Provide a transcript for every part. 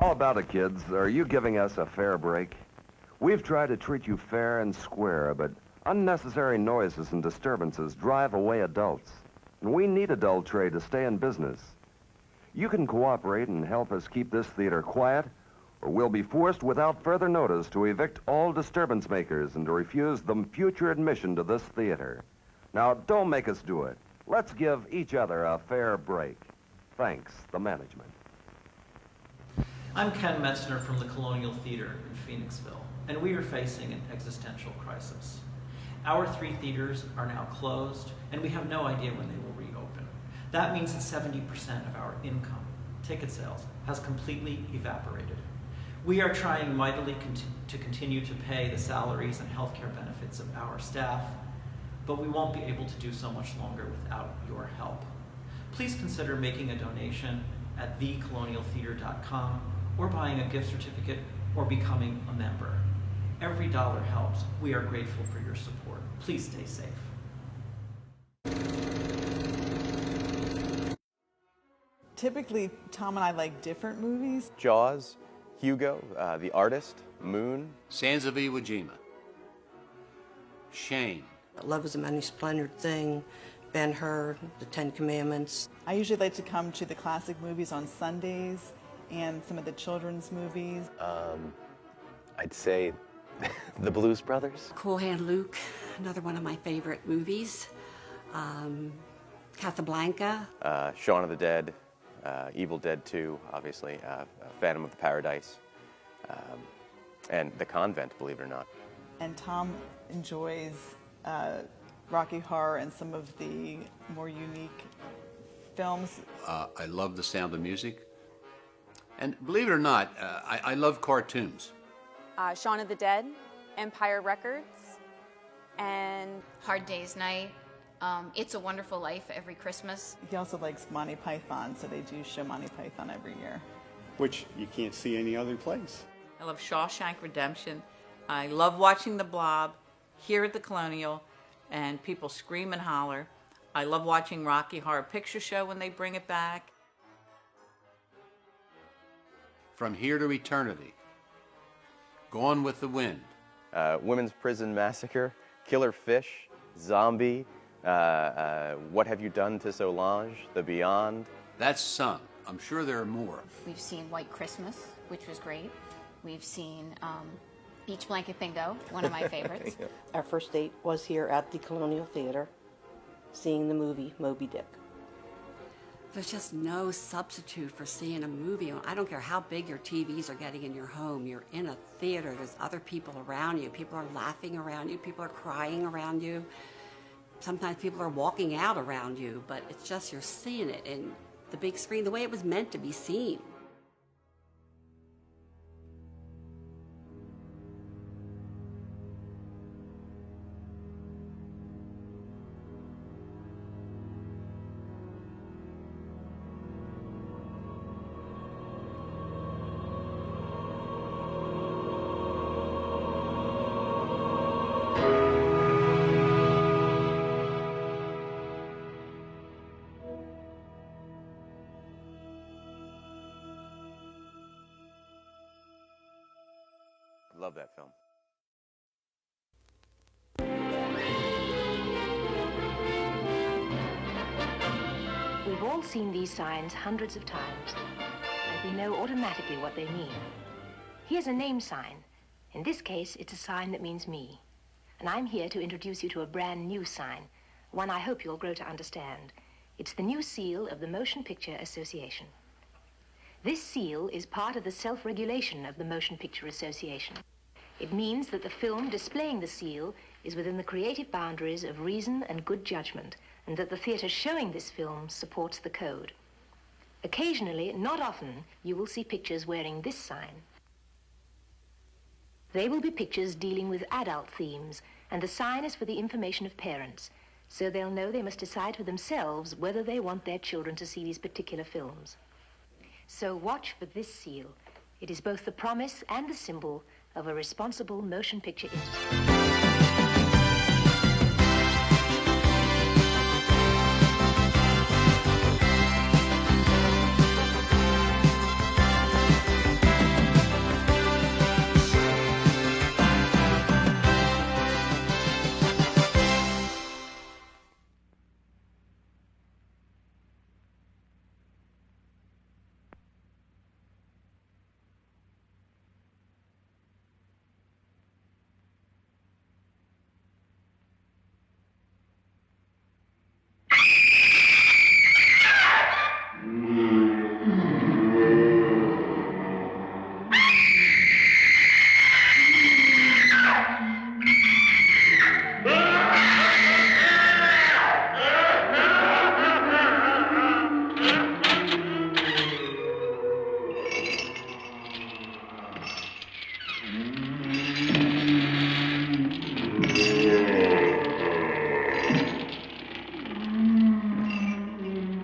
How about it, kids? Are you giving us a fair break? We've tried to treat you fair and square, but unnecessary noises and disturbances drive away adults. And we need adult trade to stay in business. You can cooperate and help us keep this theater quiet, or we'll be forced without further notice to evict all disturbance makers and to refuse them future admission to this theater. Now, don't make us do it. Let's give each other a fair break. Thanks, the management. I'm Ken Metzner from the Colonial Theatre in Phoenixville, and we are facing an existential crisis. Our 3 theaters are now closed, and we have no idea when they will reopen. That means that 70% of our income, ticket sales, has completely evaporated. We are trying mightily to continue to pay the salaries and healthcare benefits of our staff, but we won't be able to do so much longer without your help. Please consider making a donation at thecolonialtheatre.com or buying a gift certificate or becoming a member. Every dollar helps. We are grateful for your support. Please stay safe. Typically, Tom and I like different movies. Jaws, Hugo, The Artist, Moon. Sands of Iwo Jima. Shane. Love is a Many Splendored Thing, Ben-Hur, The Ten Commandments. I usually like to come to the classic movies on Sundays and some of the children's movies. I'd say The Blues Brothers. Cool Hand Luke, another one of my favorite movies. Casablanca. Shaun of the Dead, Evil Dead 2, obviously, Phantom of the Paradise, and The Convent, believe it or not. And Tom enjoys Rocky Horror and some of the more unique films. I love The Sound of Music. And believe it or not, I love cartoons. Shaun of the Dead, Empire Records, and Hard Day's Night, It's a Wonderful Life every Christmas. He also likes Monty Python, so they do show Monty Python every year. Which you can't see any other place. I love Shawshank Redemption. I love watching The Blob here at the Colonial, and people scream and holler. I love watching Rocky Horror Picture Show when they bring it back. From Here to Eternity. Gone with the Wind. Women's Prison Massacre, Killer Fish, Zombie, What Have You Done to Solange, The Beyond. That's some. I'm sure there are more. We've seen White Christmas, which was great. We've seen Beach Blanket Bingo, one of my favorites. Our first date was here at the Colonial Theatre, seeing the movie Moby Dick. There's just no substitute for seeing a movie. I don't care how big your TVs are getting in your home. You're in a theater. There's other people around you. People are laughing around you. People are crying around you. Sometimes people are walking out around you, but it's just you're seeing it in the big screen the way it was meant to be seen. Love that film. We've all seen these signs hundreds of times, and we know automatically what they mean. Here's a name sign. In this case, it's a sign that means me. And I'm here to introduce you to a brand new sign, one I hope you'll grow to understand. It's the new seal of the Motion Picture Association. This seal is part of the self-regulation of the Motion Picture Association. It means that the film displaying the seal is within the creative boundaries of reason and good judgment, and that the theatre showing this film supports the code. Occasionally, not often, you will see pictures wearing this sign. They will be pictures dealing with adult themes, and the sign is for the information of parents, so they'll know they must decide for themselves whether they want their children to see these particular films. So watch for this seal. It is both the promise and the symbol of a responsible motion picture industry.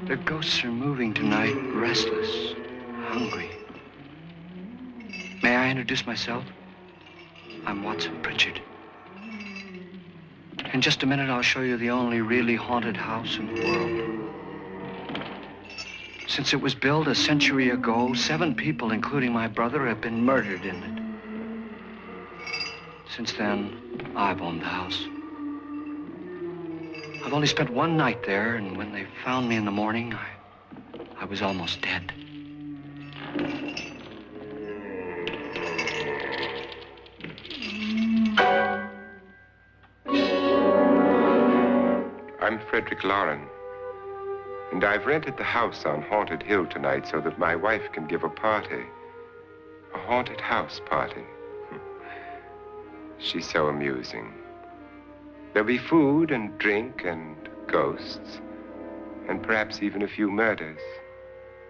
Their ghosts are moving tonight, restless, hungry. May I introduce myself? I'm Watson Pritchard. In just a minute, I'll show you the only really haunted house in the world. Since it was built a century ago, 7 people, including my brother, have been murdered in it. Since then, I've owned the house. I've only spent one night there, and when they found me in the morning, I was almost dead. I'm Frederick Loren, and I've rented the house on Haunted Hill tonight so that my wife can give a party. A haunted house party. She's so amusing. There'll be food and drink and ghosts, and perhaps even a few murders.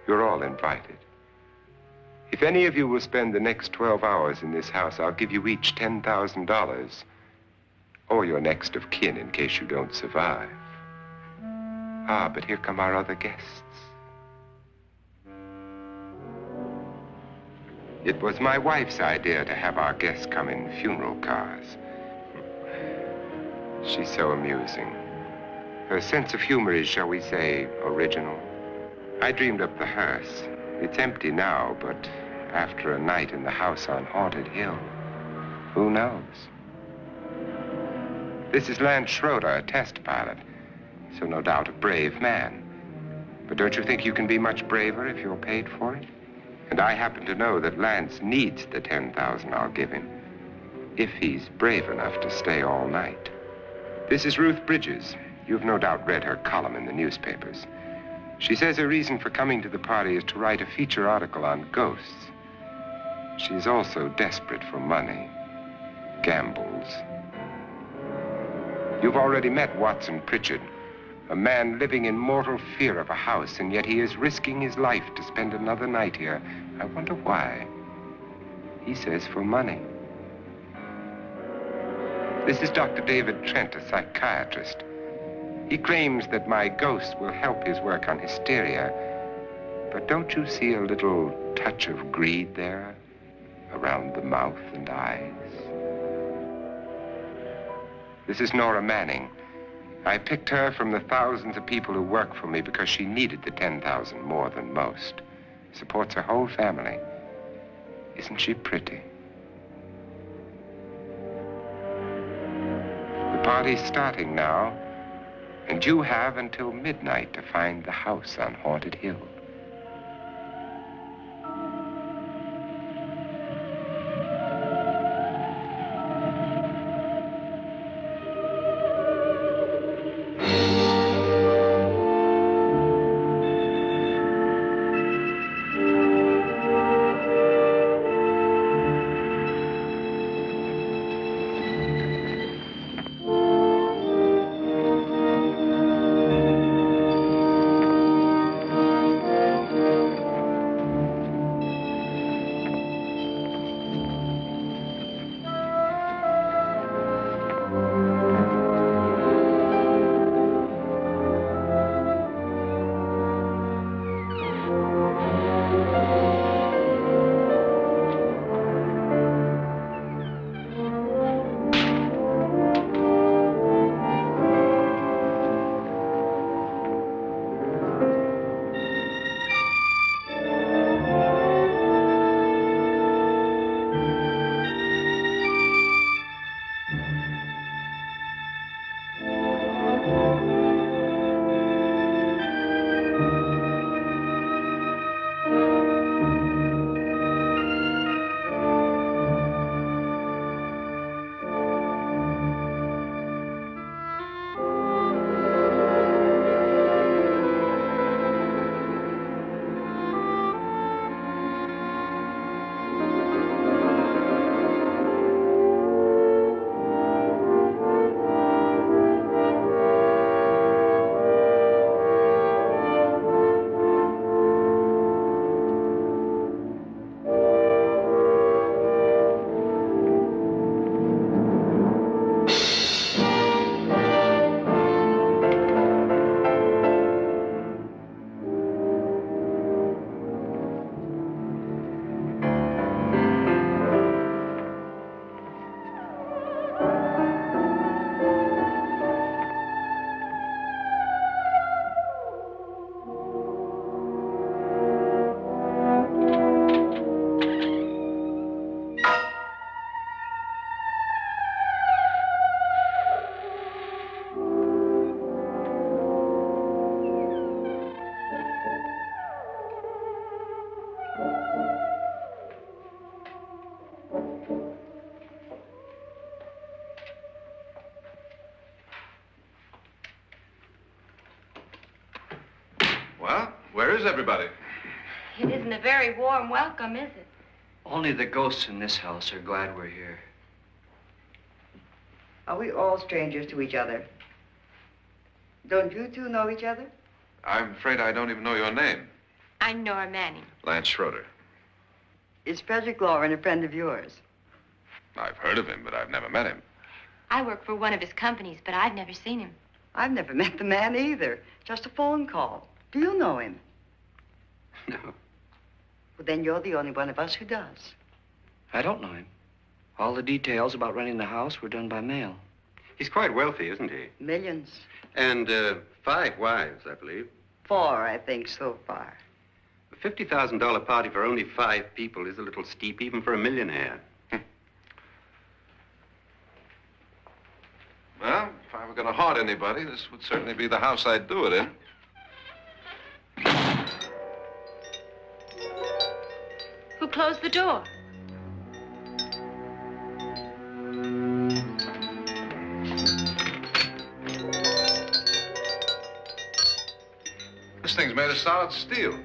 You're all invited. If any of you will spend the next 12 hours in this house, I'll give you each $10,000, or your next of kin in case you don't survive. Ah, but here come our other guests. It was my wife's idea to have our guests come in funeral cars. She's so amusing. Her sense of humor is, shall we say, original. I dreamed up the hearse. It's empty now, but after a night in the house on Haunted Hill, who knows? This is Lance Schroeder, a test pilot, so no doubt a brave man. But don't you think you can be much braver if you're paid for it? And I happen to know that Lance needs the $10,000 I'll give him, if he's brave enough to stay all night. This is Ruth Bridges. You've no doubt read her column in the newspapers. She says her reason for coming to the party is to write a feature article on ghosts. She's also desperate for money, gambles. You've already met Watson Pritchard, a man living in mortal fear of a house, and yet he is risking his life to spend another night here. I wonder why. He says for money. This is Dr. David Trent, a psychiatrist. He claims that my ghost will help his work on hysteria. But don't you see a little touch of greed there around the mouth and eyes? This is Nora Manning. I picked her from the thousands of people who work for me because she needed the $10,000 more than most. Supports her whole family. Isn't she pretty? The party's starting now, and you have until midnight to find the house on Haunted Hill. Well, where is everybody? It isn't a very warm welcome, is it? Only the ghosts in this house are glad we're here. Are we all strangers to each other? Don't you two know each other? I'm afraid I don't even know your name. I'm Nora Manning. Lance Schroeder. Is Frederick Loren a friend of yours? I've heard of him, but I've never met him. I work for one of his companies, but I've never seen him. I've never met the man either. Just a phone call. Do you know him? No, Well, then you're the only one of us who does. I don't know him. All the details about renting the house were done by mail. He's quite wealthy, isn't he? Millions. And 5 wives, I believe. 4, I think, so far. A $50,000 party for only 5 people is a little steep, even for a millionaire. Well, if I were going to haunt anybody, this would certainly be the house I'd do it in. Who closed the door? This thing's made of solid steel.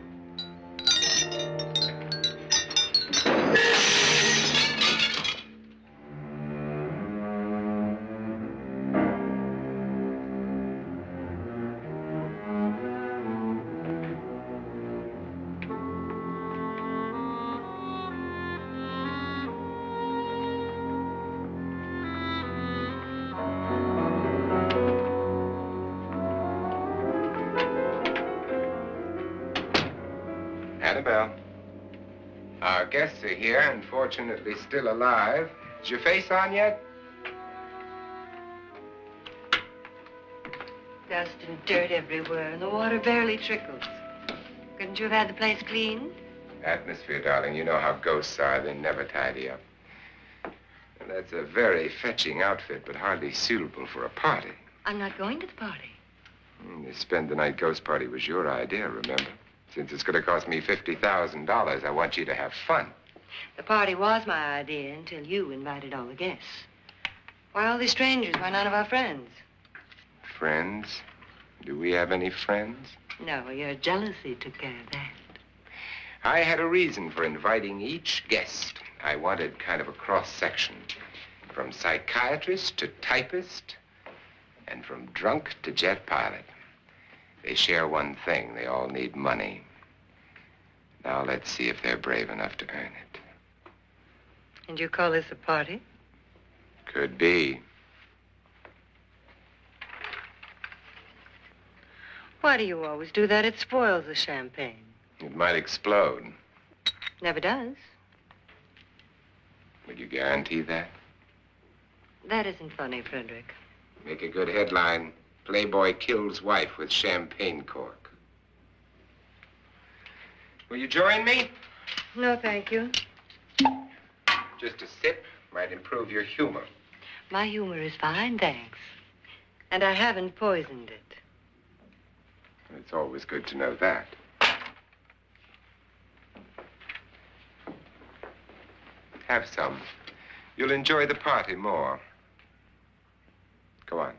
Annabelle, our guests are here, unfortunately still alive. Is your face on yet? Dust and dirt everywhere, and the water barely trickles. Couldn't you have had the place cleaned? Atmosphere, darling. You know how ghosts are. They never tidy up. And that's a very fetching outfit, but hardly suitable for a party. I'm not going to the party. The spend-the-night ghost party was your idea, remember? Since it's going to cost me $50,000, I want you to have fun. The party was my idea until you invited all the guests. Why all these strangers? Why none of our friends? Friends? Do we have any friends? No, your jealousy took care of that. I had a reason for inviting each guest. I wanted kind of a cross-section. From psychiatrist to typist, and from drunk to jet pilot. They share one thing. They all need money. Now let's see if they're brave enough to earn it. And you call this a party? Could be. Why do you always do that? It spoils the champagne. It might explode. Never does. Would you guarantee that? That isn't funny, Frederick. Make a good headline. Playboy kills wife with champagne cork. Will you join me? No, thank you. Just a sip might improve your humor. My humor is fine, thanks. And I haven't poisoned it. It's always good to know that. Have some. You'll enjoy the party more. Go on.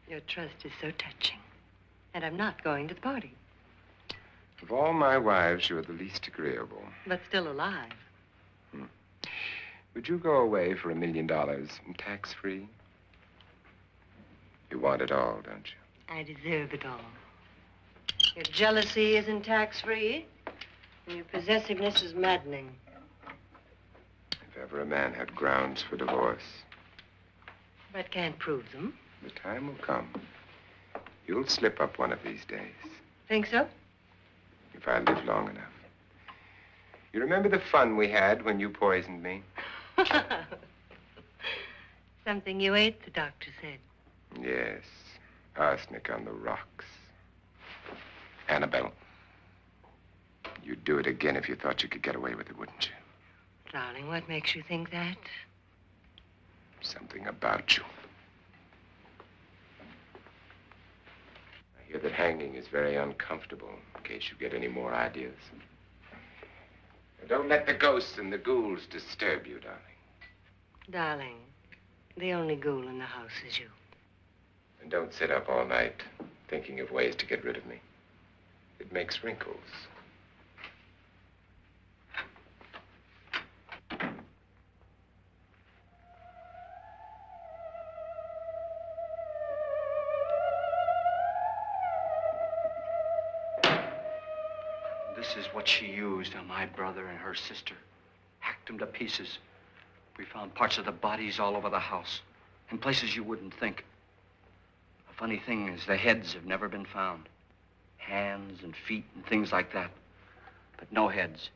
Your trust is so touching. And I'm not going to the party. Of all my wives, you're the least agreeable. But still alive. Would you go away for $1 million tax-free? You want it all, don't you? I deserve it all. Your jealousy isn't tax-free, and your possessiveness is maddening. If ever a man had grounds for divorce, But can't prove them. the time will come. You'll slip up one of these days, Think so? if I live long enough. You remember the fun we had when you poisoned me? Something you ate, the doctor said. Yes, arsenic on the rocks. Annabelle, you'd do it again if you thought you could get away with it, wouldn't you? Darling, what makes you think that? Something about you. I hear that hanging is very uncomfortable, in case you get any more ideas. Now, don't let the ghosts and the ghouls disturb you, darling. Darling, the only ghoul in the house is you. And don't sit up all night thinking of ways to get rid of me. It makes wrinkles. This is what she used on my brother and her sister. Hacked them to pieces. We found parts of the bodies all over the house, in places you wouldn't think. The funny thing is the heads have never been found. Hands and feet and things like that. But no heads.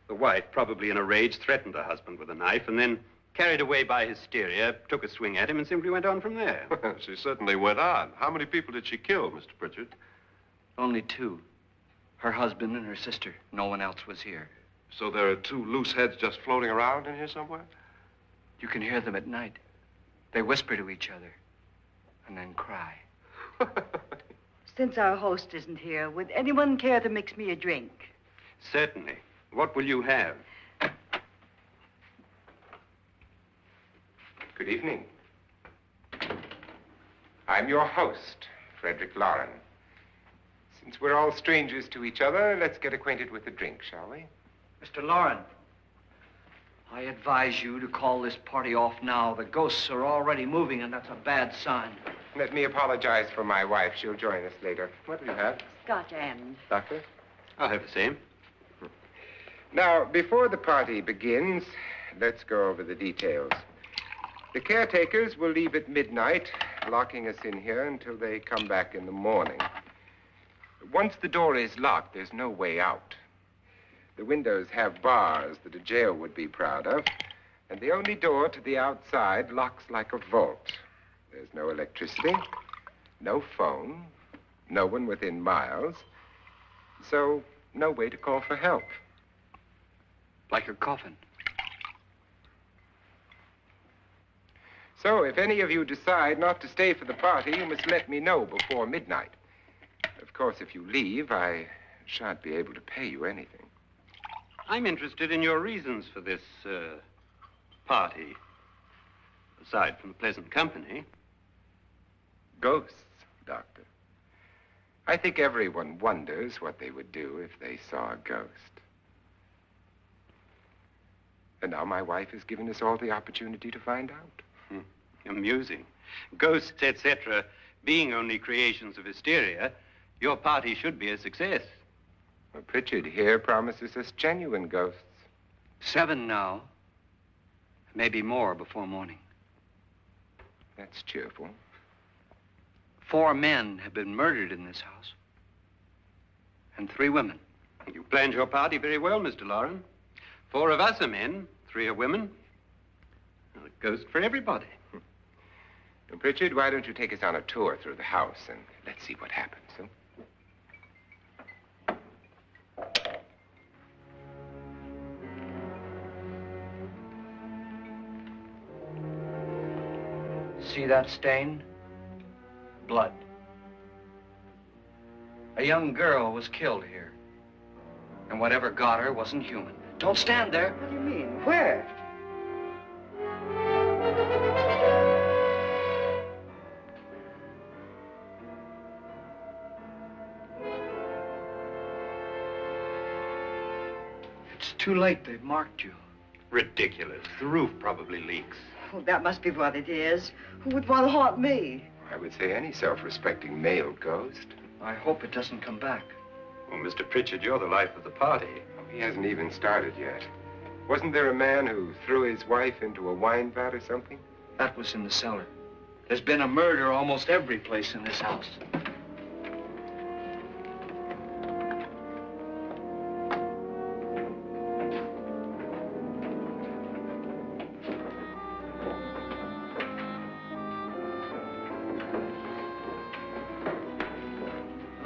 The wife, probably in a rage, threatened her husband with a knife and then, carried away by hysteria, took a swing at him and simply went on from there. She certainly went on. How many people did she kill, Mr. Pritchard? Only two. Her husband and her sister. No one else was here. So there are two loose heads just floating around in here somewhere? You can hear them at night. They whisper to each other and then cry. Since our host isn't here, would anyone care to mix me a drink? Certainly. What will you have? Good evening. I'm your host, Frederick Loren. Since we're all strangers to each other, let's get acquainted with a drink, shall we? Mr. Loren, I advise you to call this party off now. The ghosts are already moving, and that's a bad sign. Let me apologize for my wife. She'll join us later. What do you have? Scotch and. Doctor? I'll have the same. Now, before the party begins, let's go over the details. The caretakers will leave at midnight, locking us in here until they come back in the morning. Once the door is locked, there's no way out. The windows have bars that a jail would be proud of, and the only door to the outside locks like a vault. There's no electricity, no phone, no one within miles, so no way to call for help. Like a coffin. So if any of you decide not to stay for the party, you must let me know before midnight. Of course, if you leave, I shan't be able to pay you anything. I'm interested in your reasons for this, party. Aside from the pleasant company. Ghosts, Doctor. I think everyone wonders what they would do if they saw a ghost. And now my wife has given us all the opportunity to find out. Amusing. Ghosts, etc., being only creations of hysteria, your party should be a success. Well, Pritchard here promises us genuine ghosts. 7 now. Maybe more before morning. That's cheerful. 4 men have been murdered in this house. And 3 women. You planned your party very well, Mr. Loren. 4 of us are men, 3 are women. A ghost for everybody. Well, Pritchard, why don't you take us on a tour through the house and let's see what happens, huh? See that stain? Blood. A young girl was killed here. And whatever got her wasn't human. Don't stand there. What do you mean? Where? It's too late. They've marked you. Ridiculous. The roof probably leaks. Oh, that must be what it is. Who would want to haunt me? I would say any self-respecting male ghost. I hope it doesn't come back. Well, Mr. Pritchard, you're the life of the party. Oh, he hasn't even started yet. Wasn't there a man who threw his wife into a wine vat or something? That was in the cellar. There's been a murder almost every place in this house.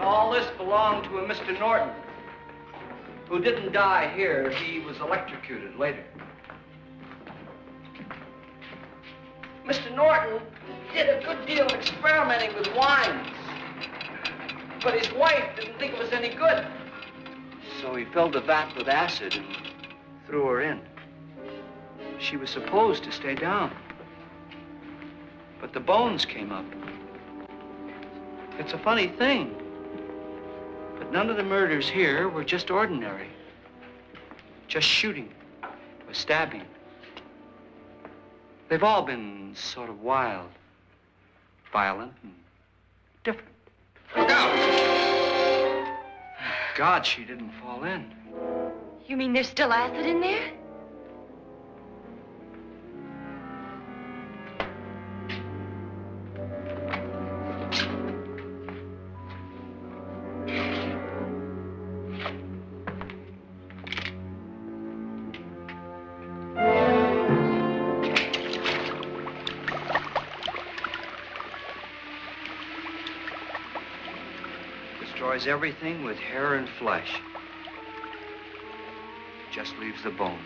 All this belonged to a Mr. Norton, who didn't die here. He was electrocuted later. Mr. Norton did a good deal of experimenting with wines, but his wife didn't think it was any good. So he filled the vat with acid and threw her in. She was supposed to stay down. But the bones came up. It's a funny thing. But none of the murders here were just ordinary. Just shooting or stabbing. They've all been sort of wild, violent, and different. Look out! God, she didn't fall in. You mean there's still acid in there? Destroys everything with hair and flesh. Just leaves the bones.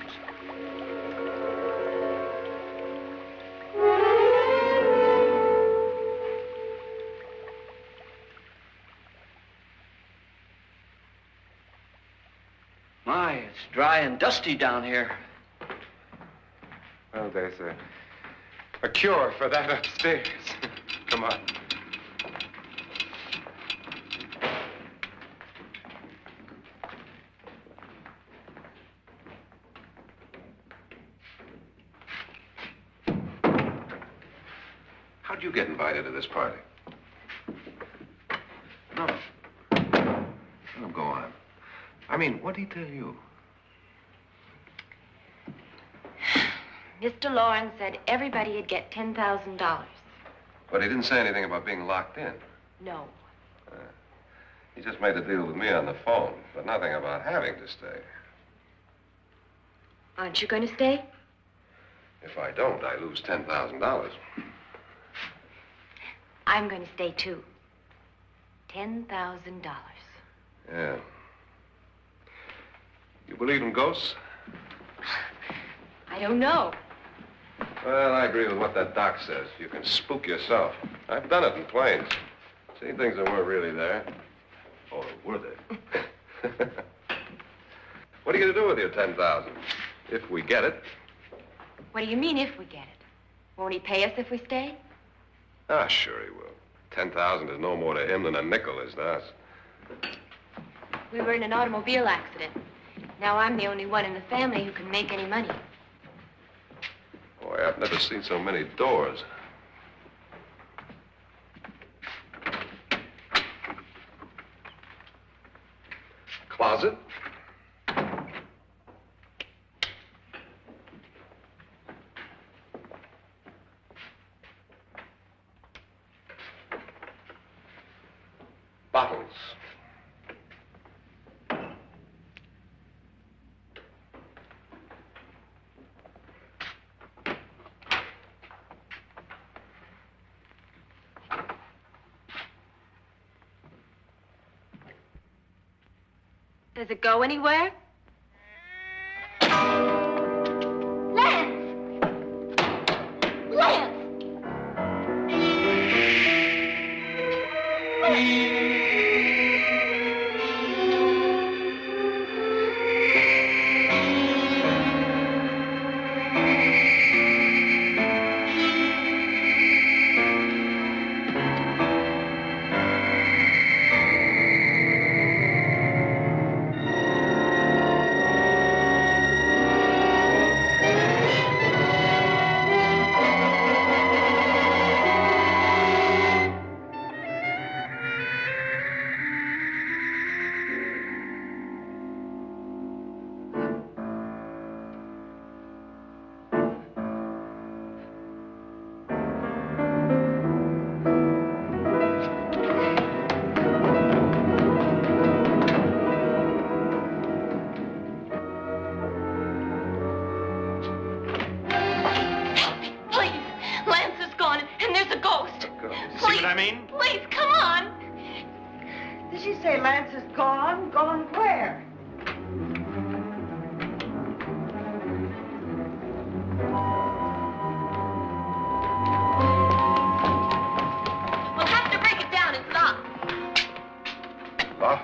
My, it's dry and dusty down here. Well, there's a cure for that upstairs. Come on. How'd you get invited to this party? No. No, go on. I mean, what'd he tell you? Mr. Loren said everybody'd get $10,000. But he didn't say anything about being locked in. No. He just made the deal with me on the phone, but nothing about having to stay. Aren't you going to stay? If I don't, I lose $10,000. I'm going to stay too. $10,000. Yeah. You believe in ghosts? I don't know. Well, I agree with what that doc says. You can spook yourself. I've done it in planes. Seen things that weren't really there. Or were they? What are you going to do with your $10,000? If we get it. What do you mean, if we get it? Won't he pay us if we stay? Ah, sure he will. 10,000 is no more to him than a nickel is to us. We were in an automobile accident. Now I'm the only one in the family who can make any money. Boy, I've never seen so many doors. Closet. Bottles. Does it go anywhere? Lance! Lance! Please, come on. Did she say Lance is gone? Gone where? We'll have to break it down and stop. What?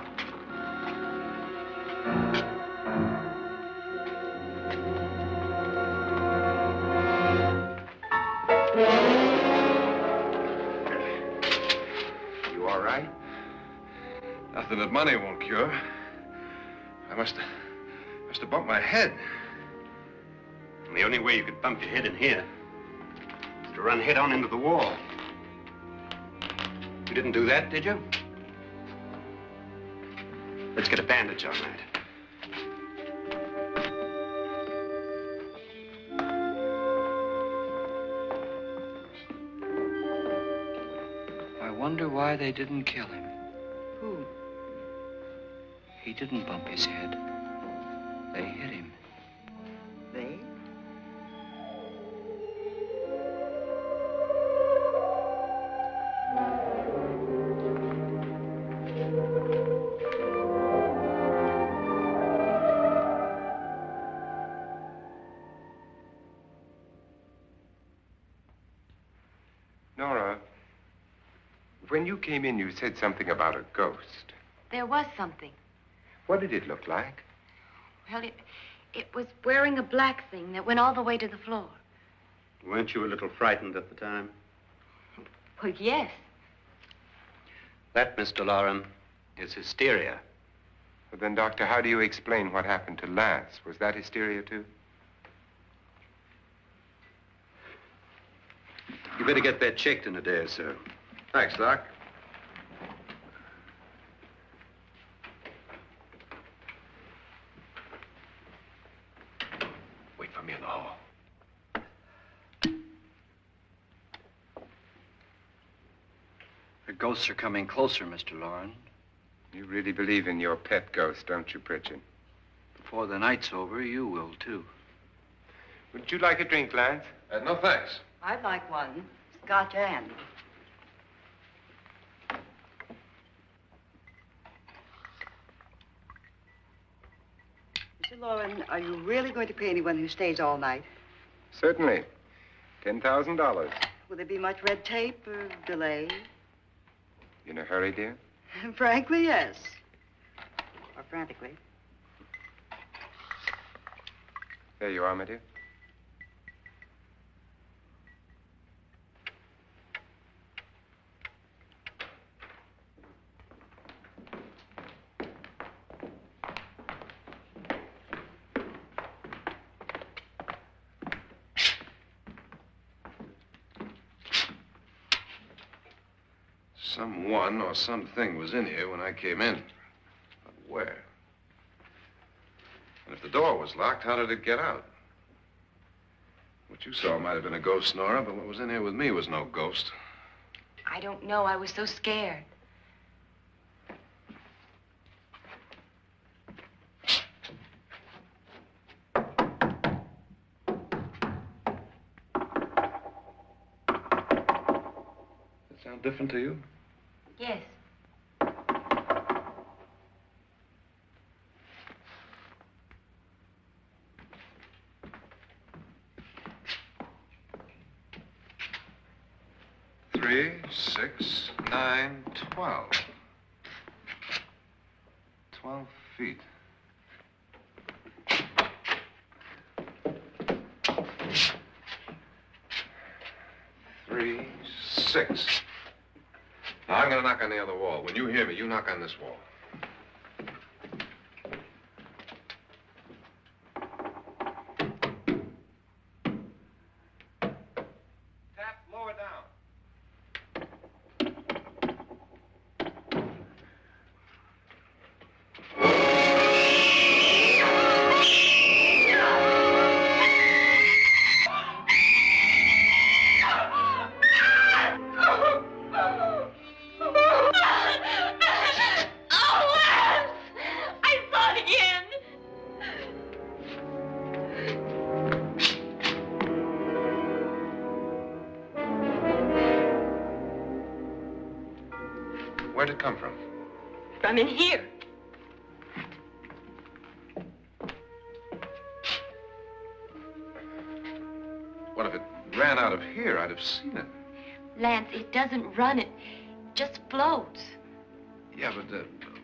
that money won't cure. I must have bumped my head. And the only way you could bump your head in here is to run head on into the wall. You didn't do that, did you? Let's get a bandage on that. I wonder why they didn't kill him. Who? He didn't bump his head. They hit him. They? Nora, when you came in, you said something about a ghost. There was something. What did it look like? Well, it was wearing a black thing that went all the way to the floor. Weren't you a little frightened at the time? Well, yes. That, Mr. Loren, is hysteria. Well, then, Doctor, how do you explain what happened to Lance? Was that hysteria, too? You better get that checked in a day or so. Thanks, Doc. Wait for me in the hall. The ghosts are coming closer, Mr. Loren. You really believe in your pet ghost, don't you, Pritchard? Before the night's over, you will, too. Would you like a drink, Lance? No, thanks. I'd like one. Scotch and. Mr. Loren, are you really going to pay anyone who stays all night? Certainly. $10,000. Will there be much red tape or delay? In a hurry, dear? Frankly, yes. Or frantically. There you are, my dear. Someone or something was in here when I came in. But where? And if the door was locked, how did it get out? What you saw might have been a ghost, Nora, but what was in here with me was no ghost. I don't know. I was so scared. Does it sound different to you? Yes. Three, 6, 9, 12. 12 feet. Three, 6. Now, I'm going to knock on the other wall. When you hear me, you knock on this wall. Tap lower down. Where'd it come from? From in here. What if it ran out of here? I'd have seen it. Lance, it doesn't run. It just floats. Yeah, but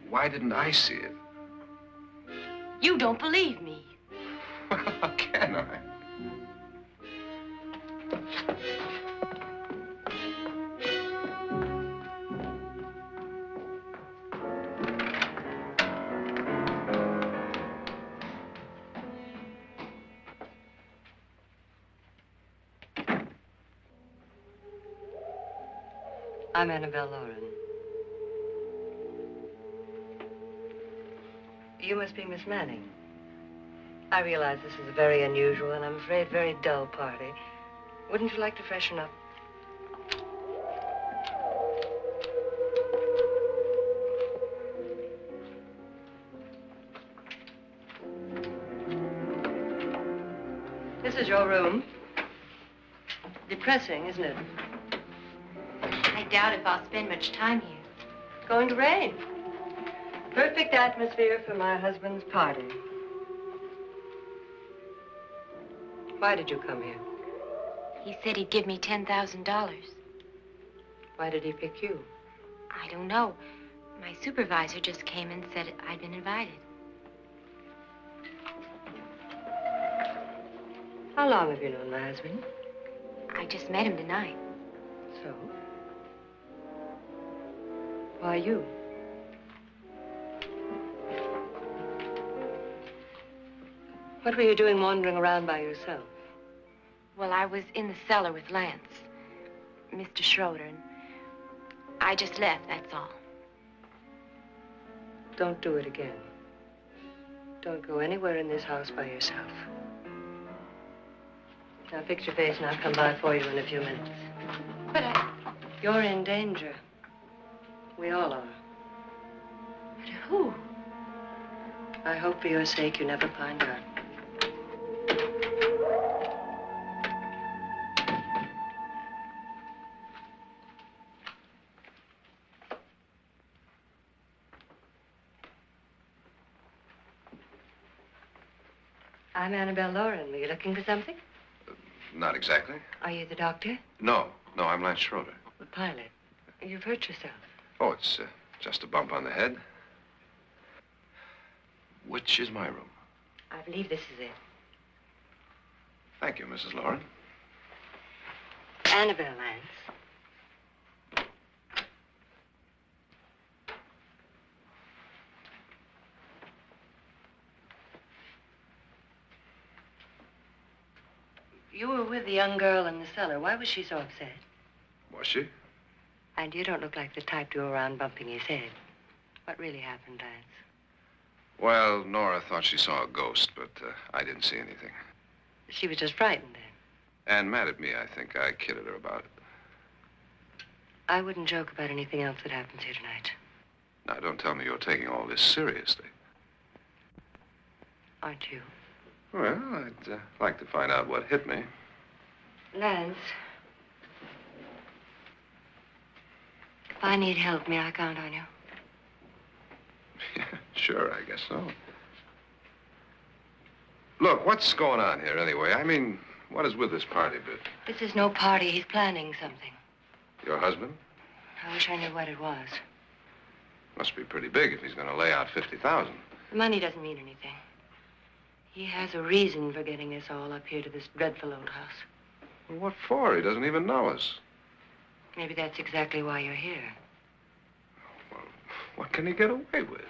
why didn't I see it? You don't believe me. How can I? I'm Annabelle Loren. You must be Miss Manning. I realize this is a very unusual and I'm afraid very dull party. Wouldn't you like to freshen up? This is your room. Depressing, isn't it? I doubt if I'll spend much time here. It's going to rain. Perfect atmosphere for my husband's party. Why did you come here? He said he'd give me $10,000. Why did he pick you? I don't know. My supervisor just came and said I'd been invited. How long have you known my husband? I just met him tonight. So? Why you? What were you doing wandering around by yourself? Well, I was in the cellar with Lance, Mr. Schroeder, and I just left, that's all. Don't do it again. Don't go anywhere in this house by yourself. Now fix your face and I'll come by for you in a few minutes. But You're in danger. We all are. But who? I hope for your sake you never find out. I'm Annabelle Loren. Were you looking for something? Not exactly. Are you the doctor? No, I'm Lance Schroeder. The pilot. You've hurt yourself. Oh, it's just a bump on the head. Which is my room? I believe this is it. Thank you, Mrs. Loren. Annabelle, Lance. You were with the young girl in the cellar. Why was she so upset? Was she? And you don't look like the type to go around bumping his head. What really happened, Lance? Well, Nora thought she saw a ghost, but I didn't see anything. She was just frightened then. And mad at me, I think. I kidded her about it. I wouldn't joke about anything else that happens here tonight. Now, don't tell me you're taking all this seriously. Aren't you? Well, I'd like to find out what hit me. Lance. If I need help, may I count on you? Sure, I guess so. Look, what's going on here anyway? I mean, what is with this party bit? This is no party. He's planning something. Your husband? I wish I knew what it was. Must be pretty big if he's going to lay out $50,000. The money doesn't mean anything. He has a reason for getting us all up here to this dreadful old house. Well, what for? He doesn't even know us. Maybe that's exactly why you're here. Well, what can he get away with?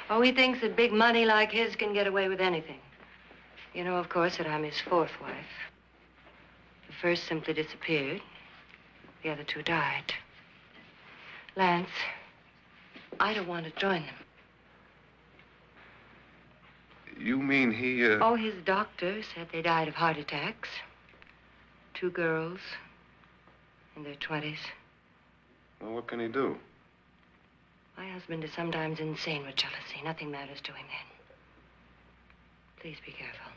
Oh, he thinks that big money like his can get away with anything. You know, of course, that I'm his fourth wife. The first simply disappeared. The other two died. Lance, I don't want to join them. You mean he, Oh, his doctor said they died of heart attacks. 2 girls in their 20s. Well, what can he do? My husband is sometimes insane with jealousy. Nothing matters to him then. Please be careful.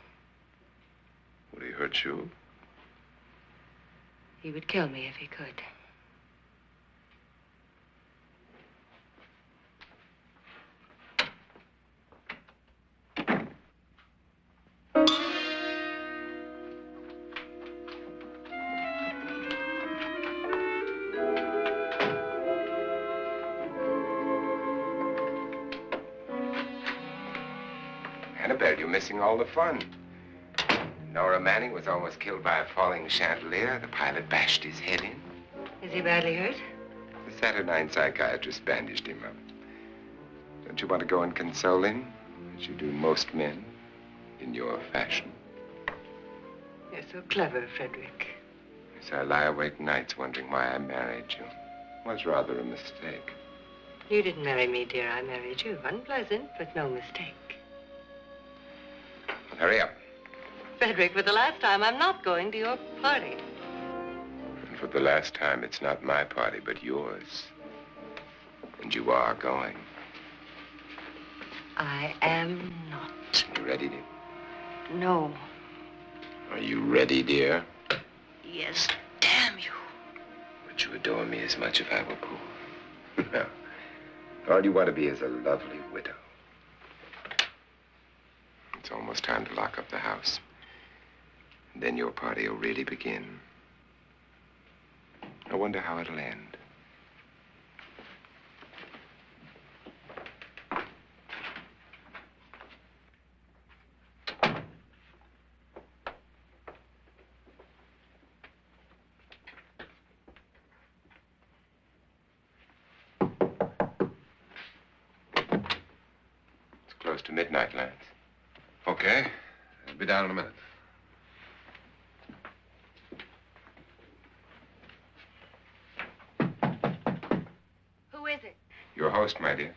Would he hurt you? He would kill me if he could. Annabelle, you're missing all the fun. Nora Manning was almost killed by a falling chandelier. The pilot bashed his head in. Is he badly hurt? The Saturnine psychiatrist bandaged him up. Don't you want to go and console him, as you do most men, in your fashion? You're so clever, Frederick. So I lie awake nights wondering why I married you. was rather a mistake. You didn't marry me, dear. I married you. Unpleasant, but no mistake. Hurry up. Frederick, for the last time, I'm not going to your party. And for the last time, it's not my party, but yours. And you are going. I am not. You ready, dear? No. Are you ready, dear? Yes, damn you. Would you adore me as much if I were poor? No. All you want to be is a lovely widow. It's almost time to lock up the house. And then your party will really begin. I wonder how it'll end. It's close to midnight, Lance. Okay. I'll be down in a minute. Who is it? Your host, my dear.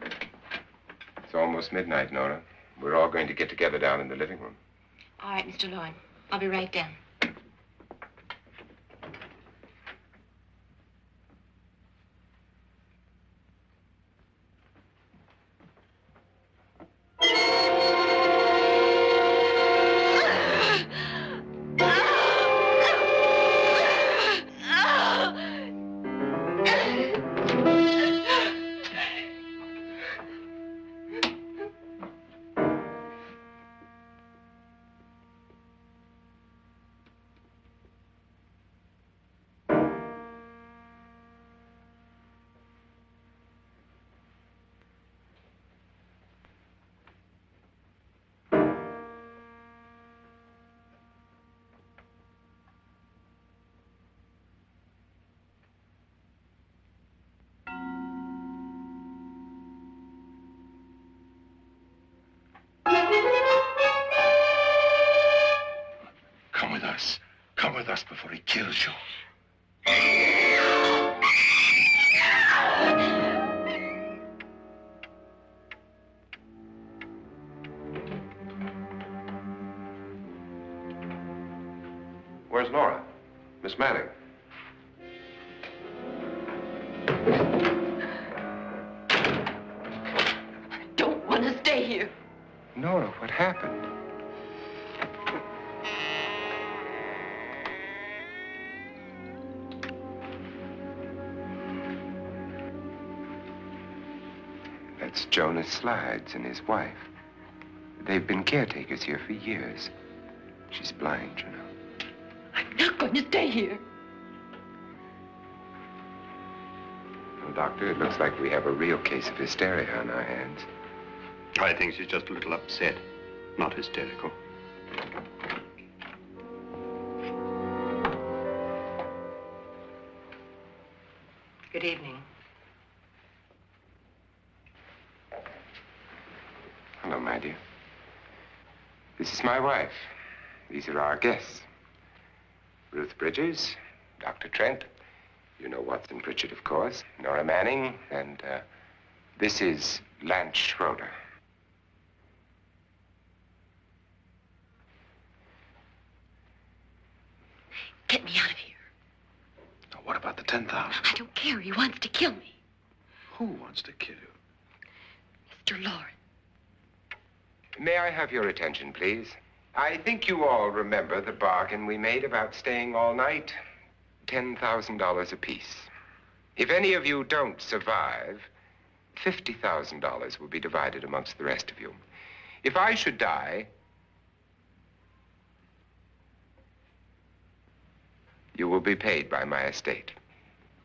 It's almost midnight, Nora. We're all going to get together down in the living room. All right, Mr. Loren. I'll be right down. Come with us. Come with us before he kills you. Where's Nora? Miss Manning. Don't want to stay here. Nora, what happened? That's Jonas Slides and his wife. They've been caretakers here for years. She's blind, you know. I'm not going to stay here. Well, Doctor, it looks like we have a real case of hysteria on our hands. I think she's just a little upset, not hysterical. Good evening. Hello, my dear. This is my wife. These are our guests. Ruth Bridges, Dr. Trent. You know Watson Pritchard, of course. Nora Manning, and this is Lance Schroeder. Get me out of here. Now, what about the 10,000? I don't care. He wants to kill me. Who wants to kill you? Mr. Loren. May I have your attention, please? I think you all remember the bargain we made about staying all night. $10,000 apiece. If any of you don't survive, $50,000 will be divided amongst the rest of you. If I should die, you will be paid by my estate.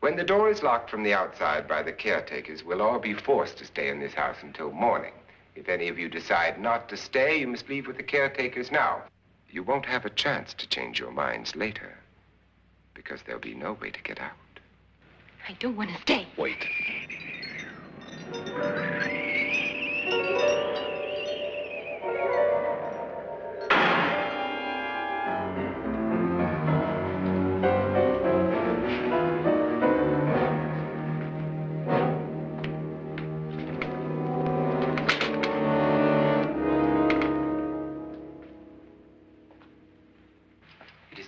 When the door is locked from the outside by the caretakers, we'll all be forced to stay in this house until morning. If any of you decide not to stay, you must leave with the caretakers now. You won't have a chance to change your minds later, because there'll be no way to get out. I don't want to stay. Wait.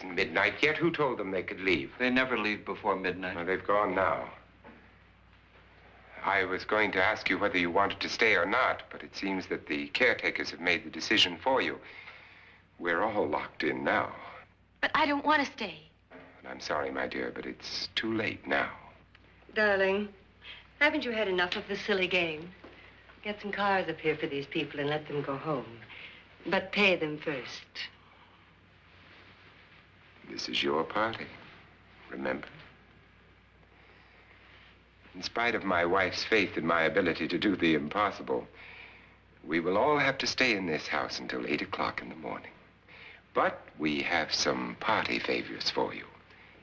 isn't midnight yet. Who told them they could leave? They never leave before midnight. Well, they've gone now. I was going to ask you whether you wanted to stay or not, but it seems that the caretakers have made the decision for you. We're all locked in now. But I don't want to stay. And I'm sorry, my dear, but it's too late now. Darling, haven't you had enough of the silly game? Get some cars up here for these people and let them go home. But pay them first. This is your party, remember? In spite of my wife's faith in my ability to do the impossible, we will all have to stay in this house until 8 o'clock in the morning. But we have some party favors for you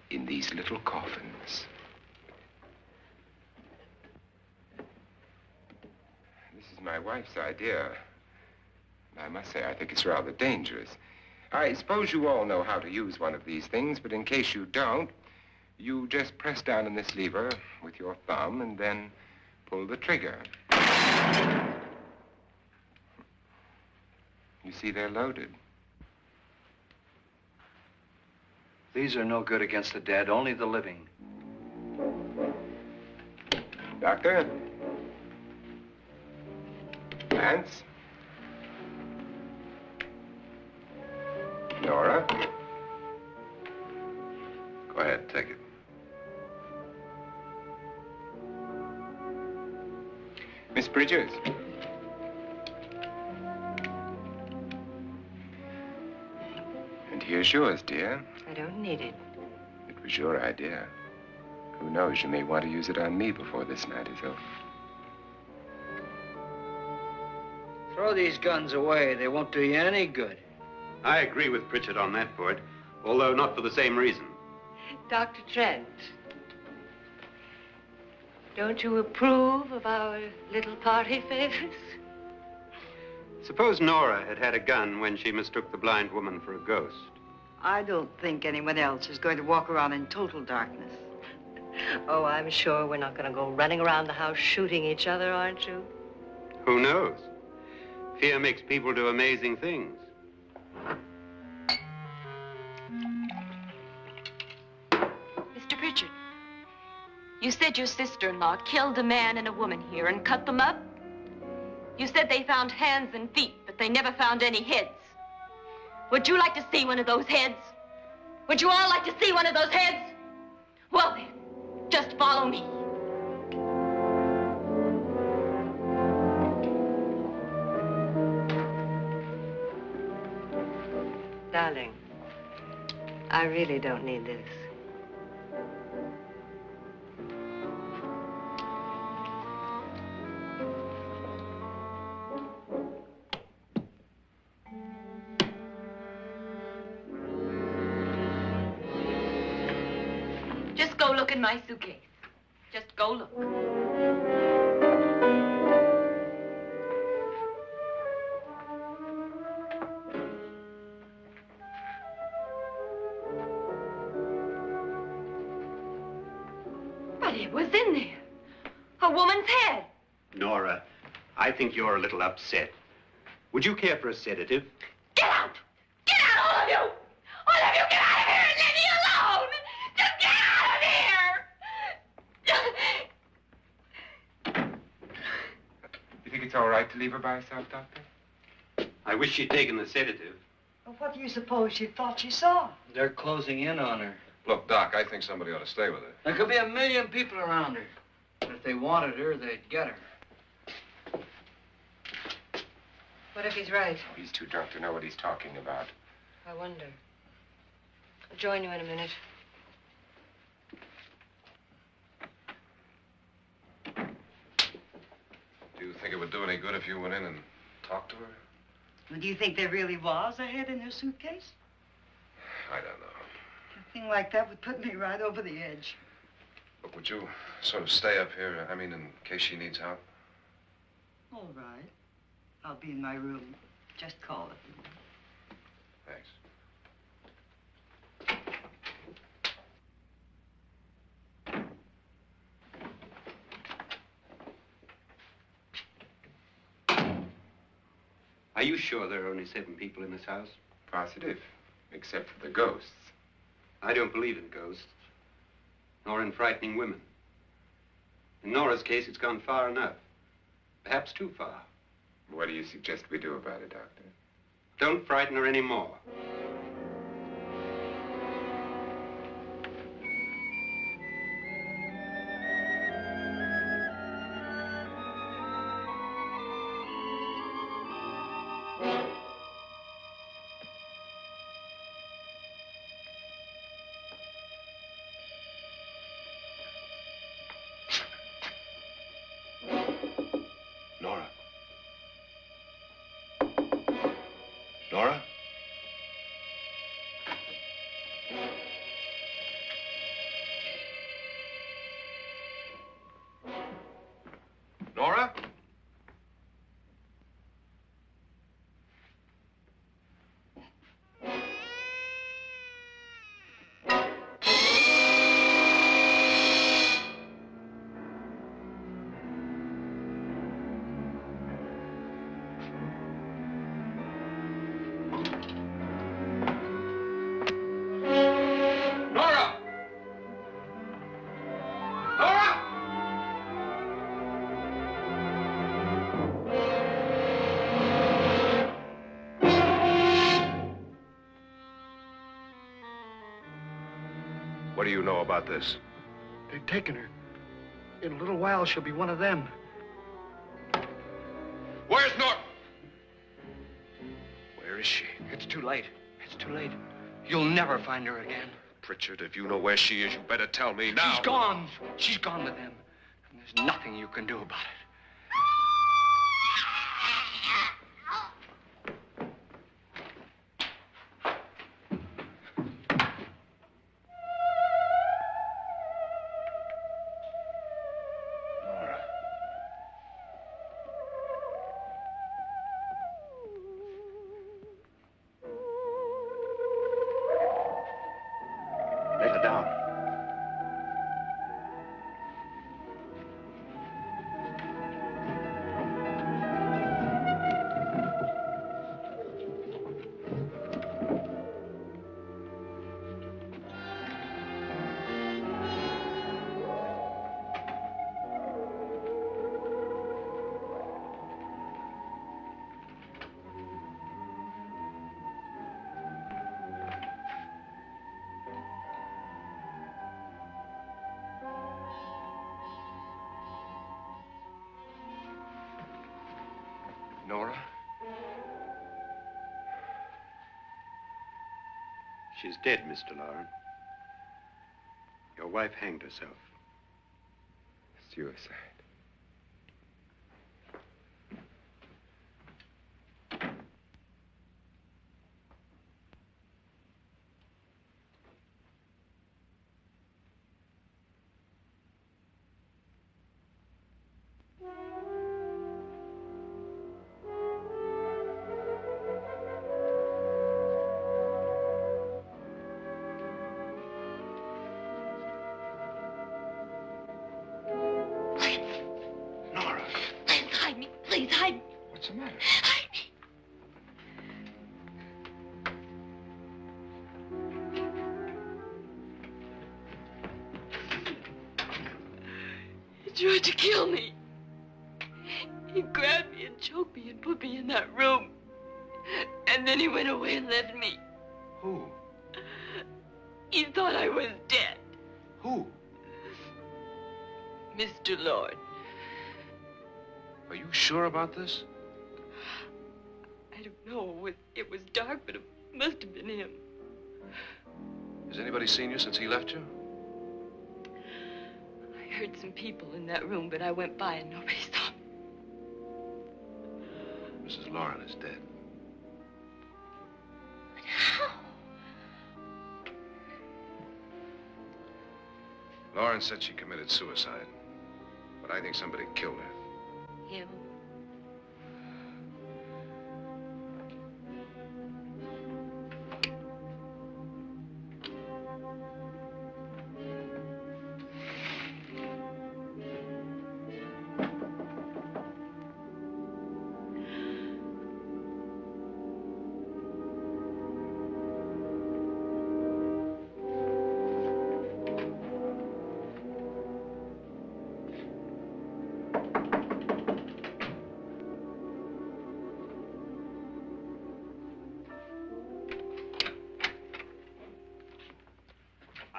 in these little coffins. This is my wife's idea. I must say, I think it's rather dangerous. I suppose you all know how to use one of these things, but in case you don't, you just press down on this lever with your thumb and then pull the trigger. You see, they're loaded. These are no good against the dead, only the living. Doctor? Lance? Nora? Go ahead, take it. Miss Bridges? And here's yours, dear. I don't need it. It was your idea. Who knows, you may want to use it on me before this night is over. Throw these guns away. They won't do you any good. I agree with Pritchard on that point, although not for the same reason. Dr. Trent, don't you approve of our little party favors? Suppose Nora had had a gun when she mistook the blind woman for a ghost. I don't think anyone else is going to walk around in total darkness. Oh, I'm sure we're not going to go running around the house shooting each other, aren't you? Who knows? Fear makes people do amazing things. Mr. Pritchard, you said your sister-in-law killed a man and a woman here and cut them up? You said they found hands and feet, but they never found any heads. Would you like to see one of those heads? Would you all like to see one of those heads? Well then, just follow me. Darling, I really don't need this. Just go look in my suitcase. Just go look. But it was in there. A woman's head. Nora, I think you're a little upset. Would you care for a sedative? Get out! Get out, all of you! All of you, get out of here and leave me alone! Just get out of here! You think it's all right to leave her by herself, Doctor? I wish she'd taken the sedative. Well, what do you suppose she thought she saw? They're closing in on her. Look, Doc, I think somebody ought to stay with her. There could be 1 million people around her. But if they wanted her, they'd get her. What if he's right? He's too drunk to know what he's talking about. I wonder. I'll join you in a minute. Do you think it would do any good if you went in and talked to her? Well, do you think there really was a head in her suitcase? I don't know. A thing like that would put me right over the edge. Look, would you sort of stay up here, I mean, in case she needs help? All right. I'll be in my room. Just call it. Thanks. Are you sure there are only 7 people in this house? Positive, except for the ghosts. I don't believe in ghosts, nor in frightening women. In Nora's case, it's gone far enough. Perhaps too far. What do you suggest we do about it, Doctor? Don't frighten her anymore. Nora? Nora? Nora? Nora! Nora! What do you know about this? They've taken her. In a little while, she'll be one of them. Where's Nora? Where is she? It's too late. It's too late. You'll never find her again. Pritchard, if you know where she is, you better tell me now. She's gone. She's gone with them. And there's nothing you can do about it. Let her down. Nora? She's dead, Mr. Loren. Your wife hanged herself. Suicide. Hide me, please, hide me. What's the matter? Hide me. He tried to kill me. He grabbed me and choked me and put me in that room. And then he went away and left me. Who? He thought I was dead. Who? Mr. Lord. Are you sure about this? I don't know. It was dark, but it must have been him. Has anybody seen you since he left you? I heard some people in that room, but I went by and nobody saw me. Mrs. Loren is dead. But how? Loren said she committed suicide, but I think somebody killed her. Him?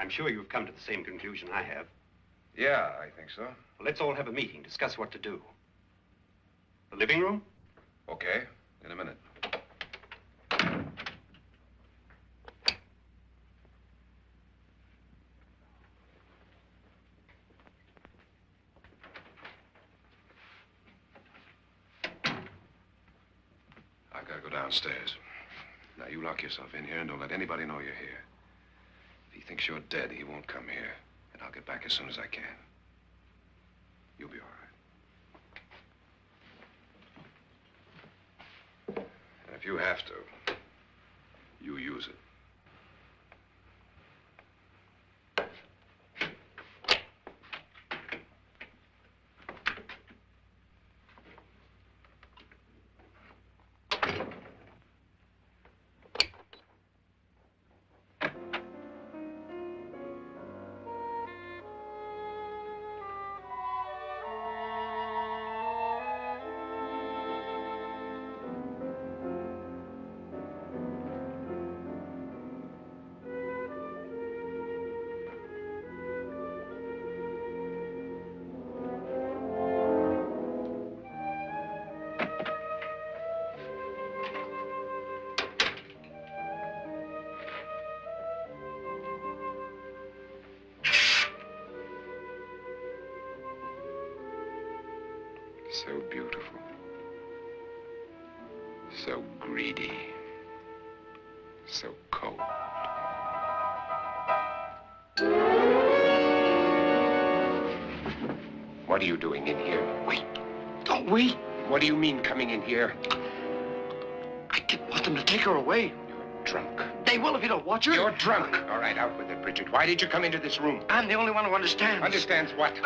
I'm sure you've come to the same conclusion I have. Yeah, I think so. Well, let's all have a meeting, discuss what to do. The living room? Okay, in a minute. I've got to go downstairs. Now, you lock yourself in here and don't let anybody know you're here. If he thinks you're dead, he won't come here. And I'll get back as soon as I can. You'll be all right. And if you have to, you use it. So beautiful. So greedy. So cold. What are you doing in here? Wait. Don't wait. What do you mean coming in here? I didn't want them to take her away. You're drunk. They will if you don't watch her. You're drunk. All right, out with it, Bridget. Why did you come into this room? I'm the only one who understands. Understands what?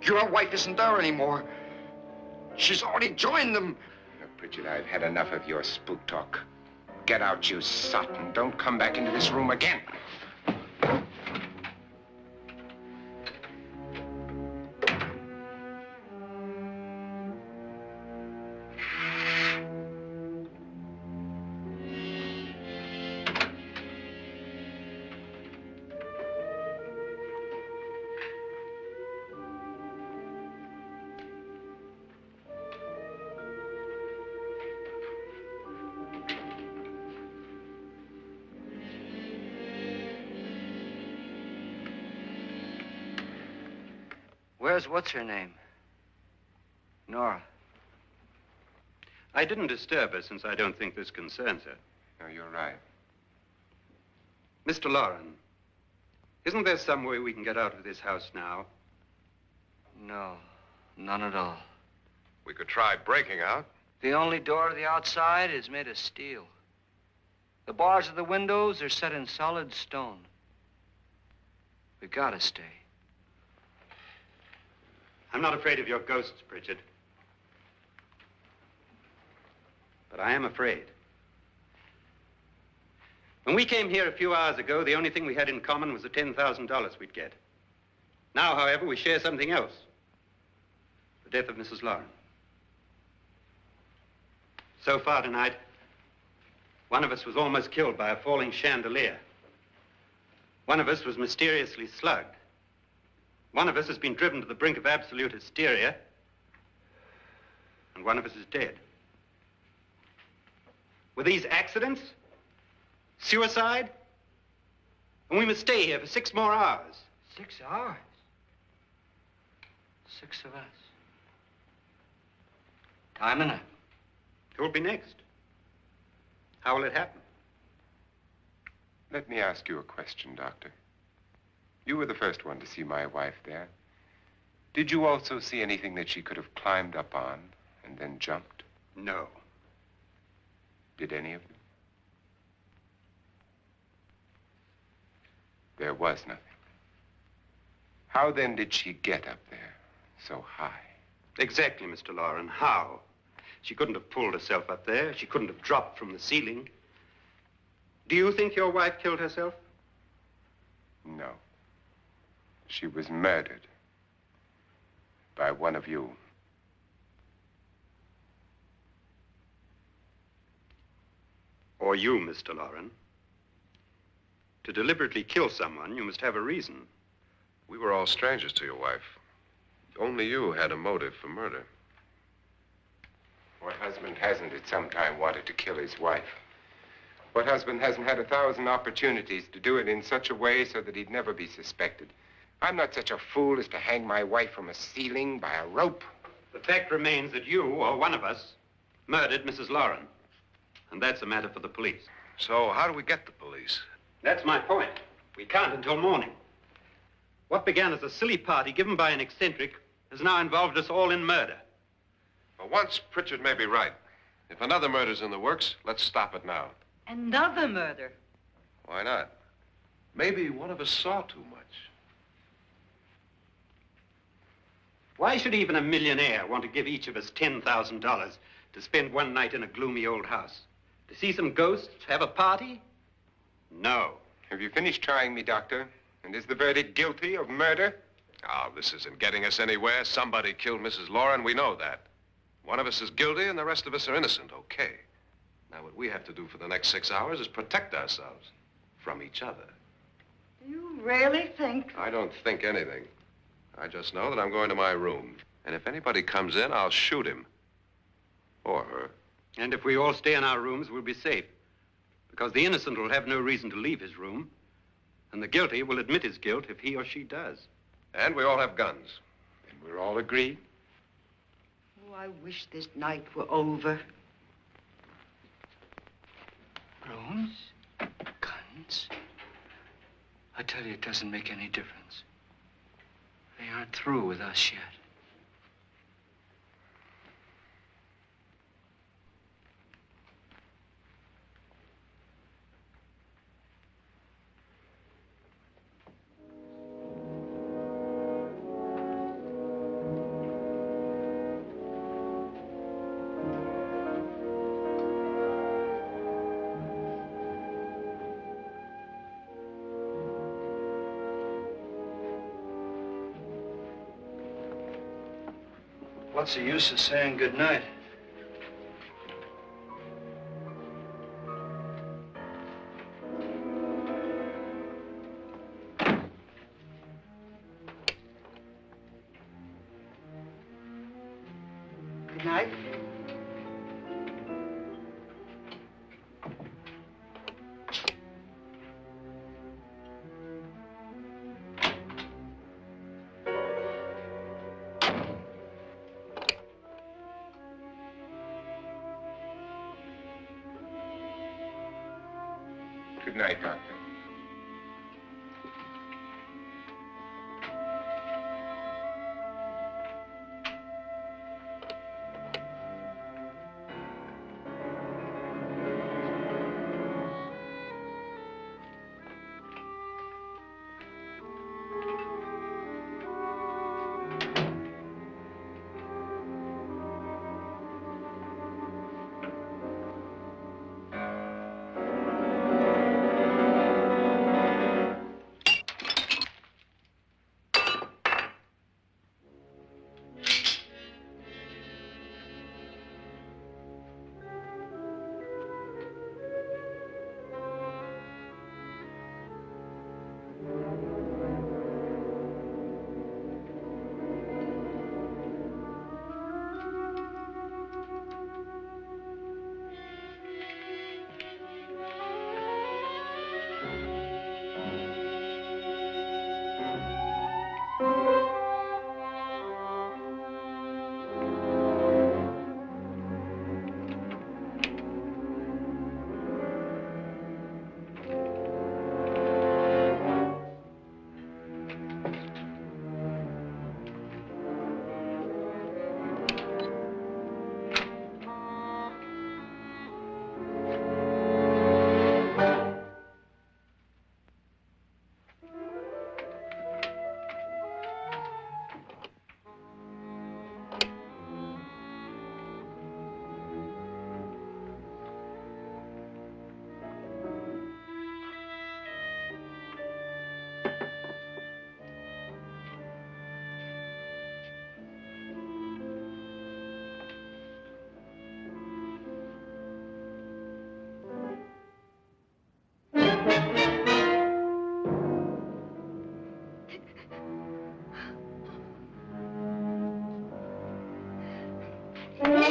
Your wife isn't there anymore. She's already joined them. Look, Bridget, I've had enough of your spook talk. Get out, you sot, and don't come back into this room again. Where's what's-her-name? Nora. I didn't disturb her since I don't think this concerns her. No, you're right. Mr. Loren, isn't there some way we can get out of this house now? No, none at all. We could try breaking out. The only door to the outside is made of steel. The bars of the windows are set in solid stone. We gotta stay. I'm not afraid of your ghosts, Bridget. But I am afraid. When we came here a few hours ago, the only thing we had in common was the $10,000 we'd get. Now, however, we share something else. The death of Mrs. Loren. So far tonight, one of us was almost killed by a falling chandelier. One of us was mysteriously slugged. One of us has been driven to the brink of absolute hysteria, and one of us is dead. Were these accidents? Suicide? And we must stay here for 6 more hours. 6 hours? 6 of us. Time enough. Who will be next? How will it happen? Let me ask you a question, Doctor. You were the first one to see my wife there. Did you also see anything that she could have climbed up on and then jumped? No. Did any of you? There was nothing. How then did she get up there so high? Exactly, Mr. Loren. How? She couldn't have pulled herself up there. She couldn't have dropped from the ceiling. Do you think your wife killed herself? No. She was murdered by one of you. Or you, Mr. Loren. To deliberately kill someone, you must have a reason. We were all strangers to your wife. Only you had a motive for murder. What husband hasn't at some time wanted to kill his wife? What husband hasn't had 1,000 opportunities to do it in such a way so that he'd never be suspected? I'm not such a fool as to hang my wife from a ceiling by a rope. The fact remains that you, or one of us, murdered Mrs. Loren. And that's a matter for the police. So how do we get the police? That's my point. We can't until morning. What began as a silly party given by an eccentric has now involved us all in murder. For once, Pritchard may be right. If another murder's in the works, let's stop it now. Another murder. Why not? Maybe one of us saw too much. Why should even a millionaire want to give each of us $10,000 to spend one night in a gloomy old house? To see some ghosts, have a party? No. Have you finished trying me, Doctor? And is the verdict guilty of murder? Oh, this isn't getting us anywhere. Somebody killed Mrs. Loren. We know that. One of us is guilty and the rest of us are innocent, okay. Now, what we have to do for the next 6 hours is protect ourselves from each other. You really think? I don't think anything. I just know that I'm going to my room. And if anybody comes in, I'll shoot him. Or her. And if we all stay in our rooms, we'll be safe. Because the innocent will have no reason to leave his room. And the guilty will admit his guilt if he or she does. And we all have guns. And we're all agreed? Oh, I wish this night were over. Rooms? Guns? I tell you, it doesn't make any difference. They aren't through with us yet. What's the use of saying goodnight? Good night. Good night, Doctor. Nora,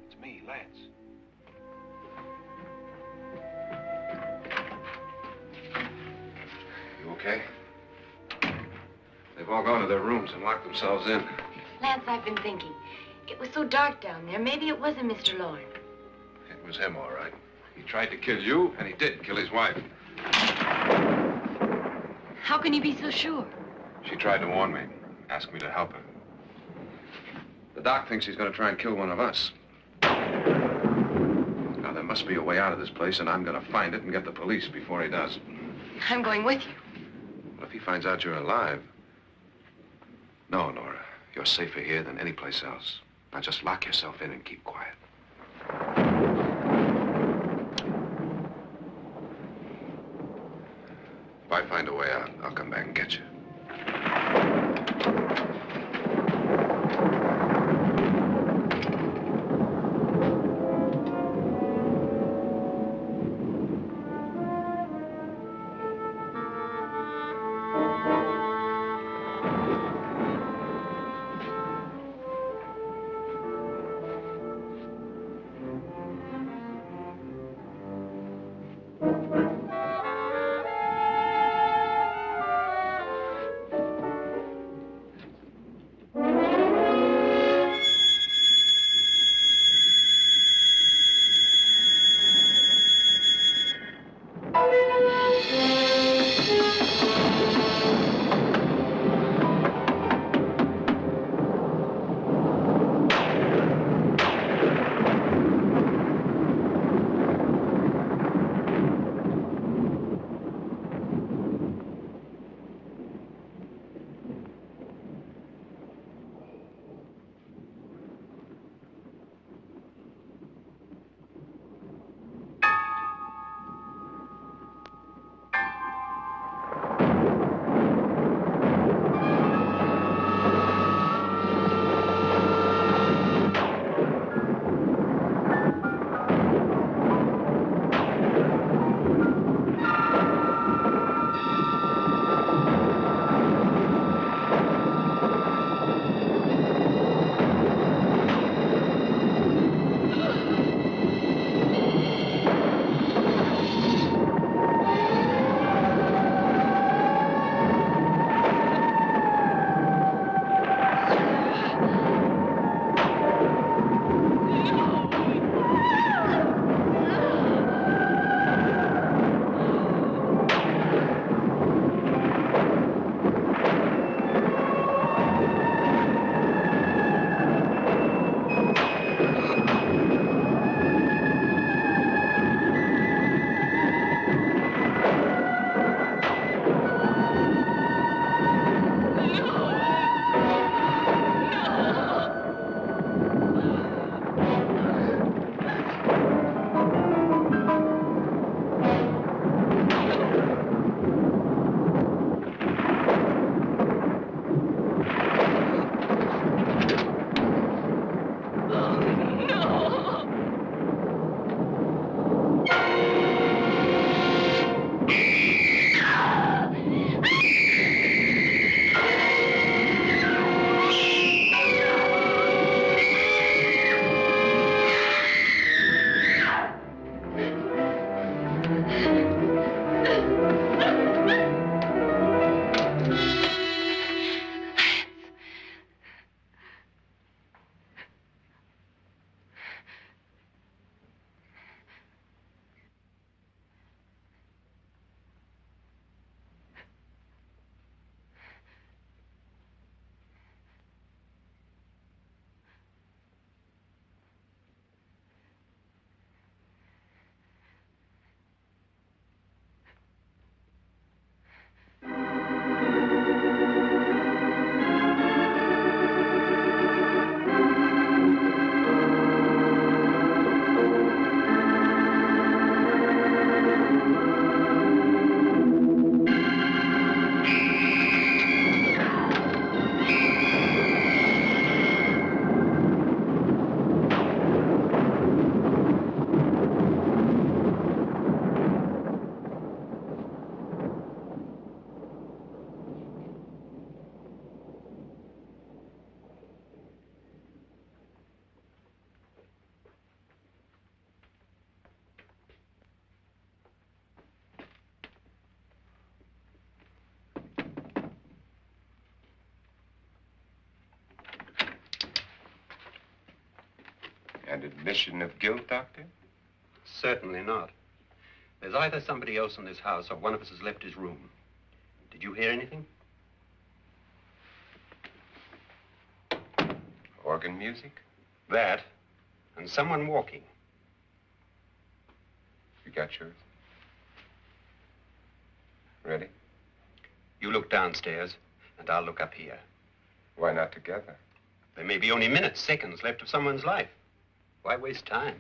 it's me, Lance. You okay? They've all gone to their rooms and locked themselves in. Lance, I've been thinking. It was so dark down there. Maybe it wasn't Mr. Loren. It was him, all right. He tried to kill you, and he did kill his wife. How can you be so sure? She tried to warn me, ask me to help her. The doc thinks he's going to try and kill one of us. Now, there must be a way out of this place, and I'm going to find it and get the police before he does. I'm going with you. Well, if he finds out you're alive... No, Nora. You're safer here than any place else. Now, just lock yourself in and keep quiet. If I find a way out, I'll come back and get you. An admission of guilt, Doctor? Certainly not. There's either somebody else in this house or one of us has left his room. Did you hear anything? Organ music? That, and someone walking. You got yours? Ready? You look downstairs, and I'll look up here. Why not together? There may be only minutes, seconds left of someone's life. Why waste time?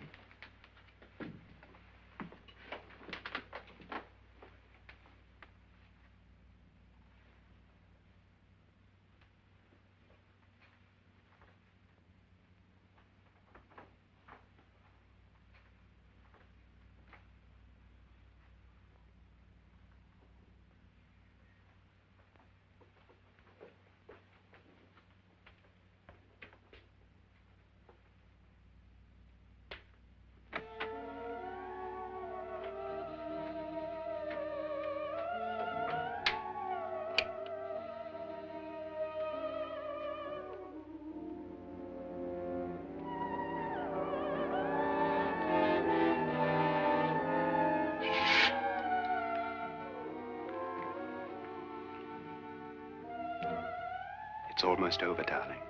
It's almost over, darling.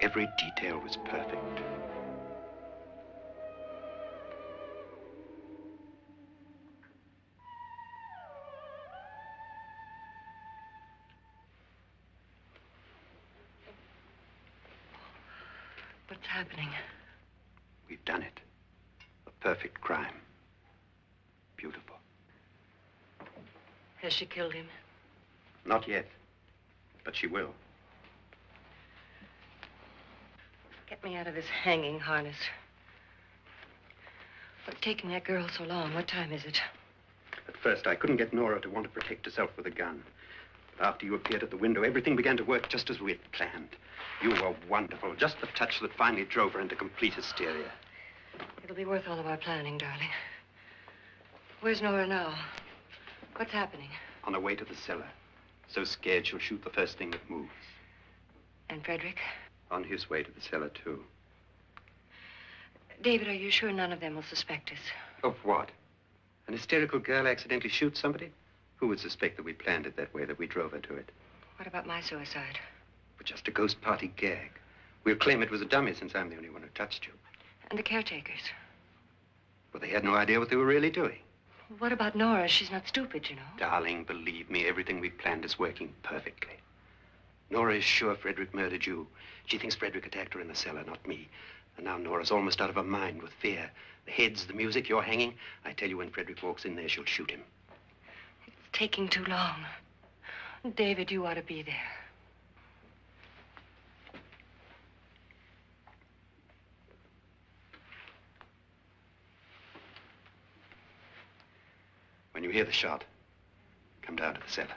Every detail was perfect. What's happening? We've done it. A perfect crime. Beautiful. Has she killed him? Not yet, but she will. Get me out of this hanging harness. What's taking that girl so long? What time is it? At first, I couldn't get Nora to want to protect herself with a gun. But after you appeared at the window, everything began to work just as we had planned. You were wonderful. Just the touch that finally drove her into complete hysteria. It'll be worth all of our planning, darling. Where's Nora now? What's happening? On her way to the cellar. So scared she'll shoot the first thing that moves. And Frederick? On his way to the cellar, too. David, are you sure none of them will suspect us? Of what? An hysterical girl accidentally shoots somebody? Who would suspect that we planned it that way, that we drove her to it? What about my suicide? But just a ghost party gag. We'll claim it was a dummy since I'm the only one who touched you. And the caretakers? Well, they had no idea what they were really doing. What about Nora? She's not stupid, you know. Darling, believe me, everything we planned is working perfectly. Nora is sure Frederick murdered you. She thinks Frederick attacked her in the cellar, not me. And now Nora's almost out of her mind with fear. The heads, the music, you're hanging. I tell you, when Frederick walks in there, she'll shoot him. It's taking too long. David, you ought to be there. When you hear the shot, come down to the cellar.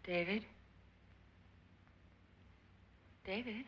David? David?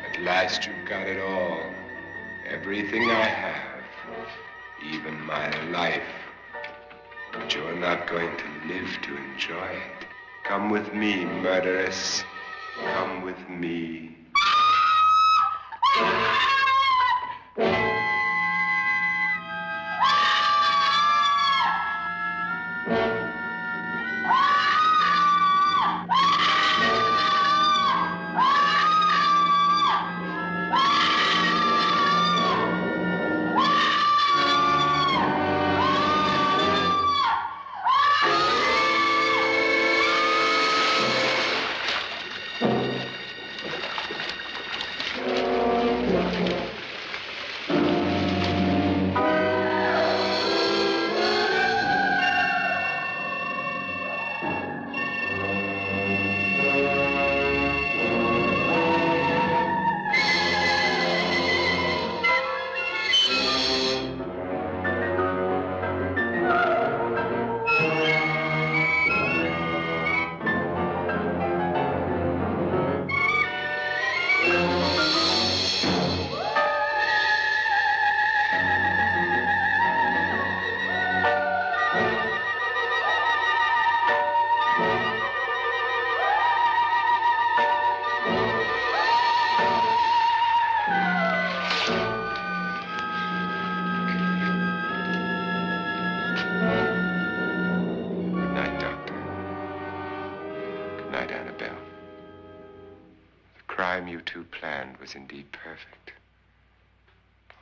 At last you've got it all. Everything I have. Even my life. But you're not going to live to enjoy it. Come with me, murderess. Come with me. Annabelle. The crime you two planned was indeed perfect.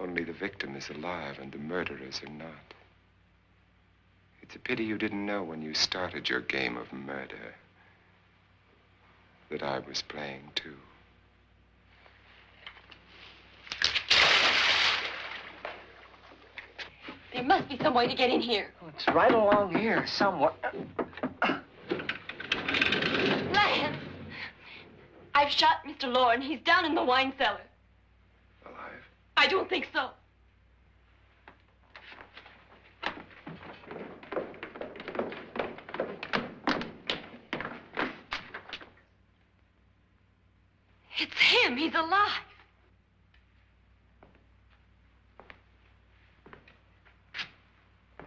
Only the victim is alive and the murderers are not. It's a pity you didn't know when you started your game of murder that I was playing too. There must be some way to get in here. It's right along here, somewhere. Lance! I've shot Mr. Loren. He's down in the wine cellar. Alive? I don't think so. It's him. He's alive.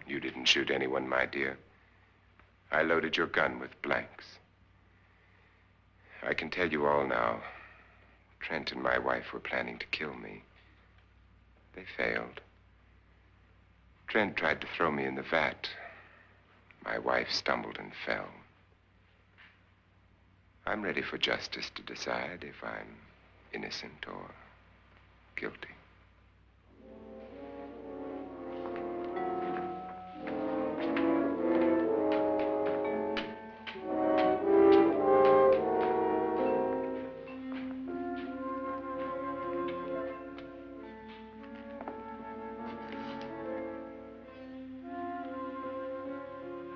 You didn't shoot anyone, my dear. I loaded your gun with blanks. I can tell you all now. Trent and my wife were planning to kill me. They failed. Trent tried to throw me in the vat. My wife stumbled and fell. I'm ready for justice to decide if I'm innocent or guilty.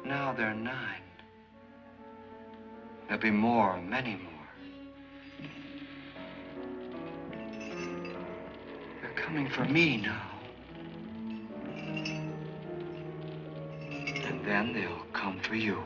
Now they're 9. There'll be more, many more. They're coming for me now. And then they'll come for you.